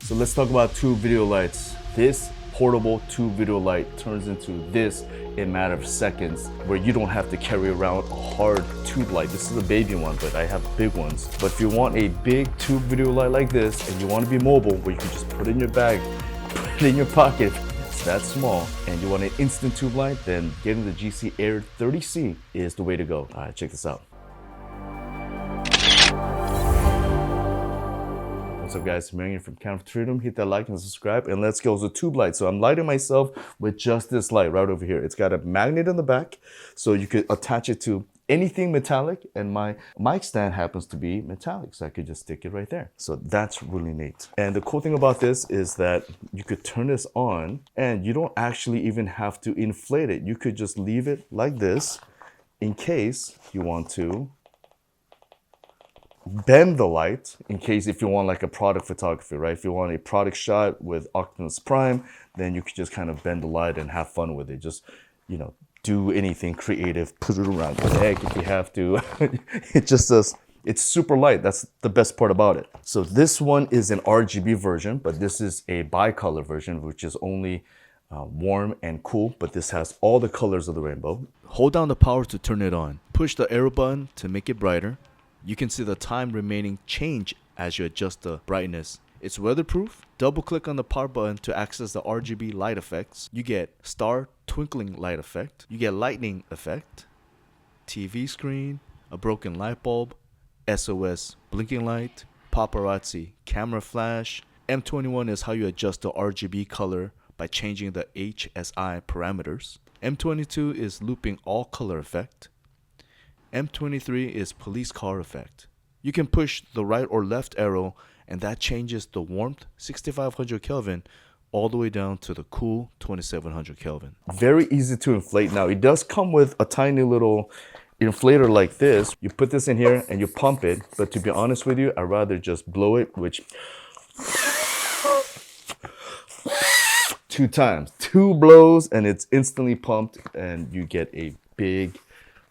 So let's talk about tube video lights. This portable tube video light turns into this in a matter of seconds, where you don't have to carry around a hard tube light. This is a baby one, but I have big ones. But if you want a big tube video light like this and you want to be mobile, where you can just put it in your bag, put it in your pocket, it's that small, and you want an instant tube light, then getting the GC Air 30C is the way to go. All right, check this out. What's up guys, Marion from Camera Freedom. Hit that like and subscribe, and let's go to tube light. So I'm lighting myself with just this light right over here. It's got a magnet in the back, so you could attach it to anything metallic, and my mic stand happens to be metallic, so I could just stick it right there. So that's really neat. And the cool thing about this is that you could turn this on and you don't actually even have to inflate it. You could just leave it like this in case you want to bend the light, in case if you want like a product photography, right? If you want a product shot with Optimus Prime, then you could just kind of bend the light and have fun with it. Just, you know, do anything creative, put it around your neck if you have to. It just does, it's super light. That's the best part about it. So this one is an RGB version, but this is a bicolor version, which is only warm and cool, but this has all the colors of the rainbow. Hold down the power to turn it on. Push the arrow button to make it brighter. You can see the time remaining change as you adjust the brightness. It's weatherproof. Double click on the power button to access the RGB light effects. You get star twinkling light effect. You get lightning effect, TV screen, a broken light bulb, SOS blinking light, paparazzi camera flash. M21 is how you adjust the RGB color by changing the HSI parameters. M22 is looping all color effect. M23 is police car effect. You can push the right or left arrow, and that changes the warmth 6500 Kelvin all the way down to the cool 2700 Kelvin. Very easy to inflate. Now it does come with a tiny little inflator like this. You put this in here and you pump it, but to be honest with you, I'd rather just blow it, which 2 times, 2 blows, and it's instantly pumped, and you get a big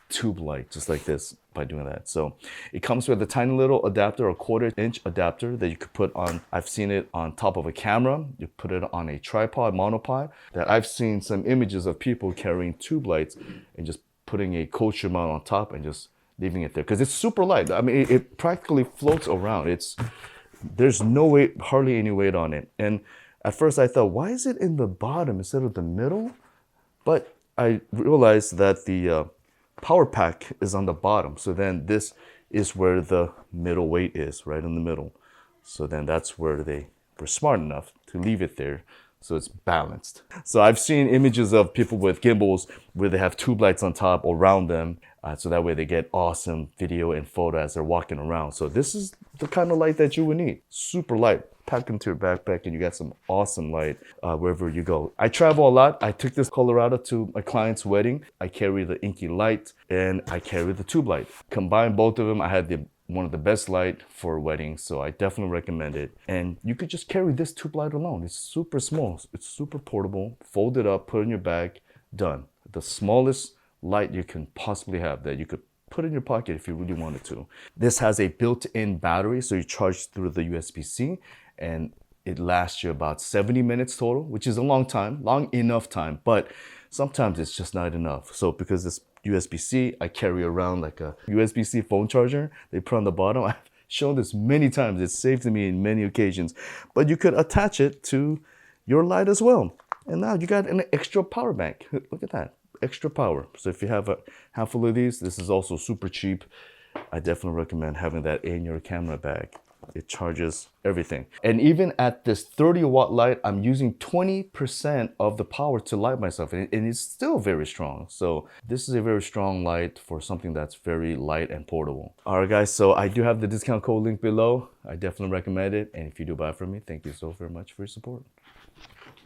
tube light just like this by doing that. So it comes with a tiny little adapter, a 1/4 inch adapter that you could put on. I've seen it on top of a camera. You put it on a tripod, monopod. That I've seen some images of people carrying tube lights and just putting a kosher mount on top and just leaving it there because it's super light. I mean, it practically floats around. There's no weight, hardly any weight on it. And at first I thought, why is it in the bottom instead of the middle? But I realized that the power pack is on the bottom, so then this is where the middle weight is, right in the middle. So then that's where they were smart enough to leave it there, so it's balanced. So I've seen images of people with gimbals where they have tube lights on top around them, so that way they get awesome video and photo as they're walking around. So this is the kind of light that you would need. Super light. Pack into your backpack and you got some awesome light wherever you go. I travel a lot. I took this Colorado to my client's wedding. I carry the inky light and I carry the tube light. Combine both of them, I had one of the best light for weddings, so I definitely recommend it. And you could just carry this tube light alone. It's super small. It's super portable. Fold it up, put it in your bag, done. The smallest light you can possibly have that you could put in your pocket if you really wanted to. This has a built-in battery, so you charge through the USB-C, and it lasts you about 70 minutes total, which is a long time, long enough time, but sometimes it's just not enough. So because this USB-C, I carry around like a USB-C phone charger they put on the bottom. I've shown this many times. It's saved me in many occasions, but you could attach it to your light as well. And now you got an extra power bank. Look at that, extra power. So if you have a handful of these, this is also super cheap. I definitely recommend having that in your camera bag. It charges everything. And even at this 30-watt light, I'm using 20% of the power to light myself, and it's still very strong. So this is a very strong light for something that's very light and portable. All right, guys, so I do have the discount code link below. I definitely recommend it. And if you do buy from me, thank you so very much for your support.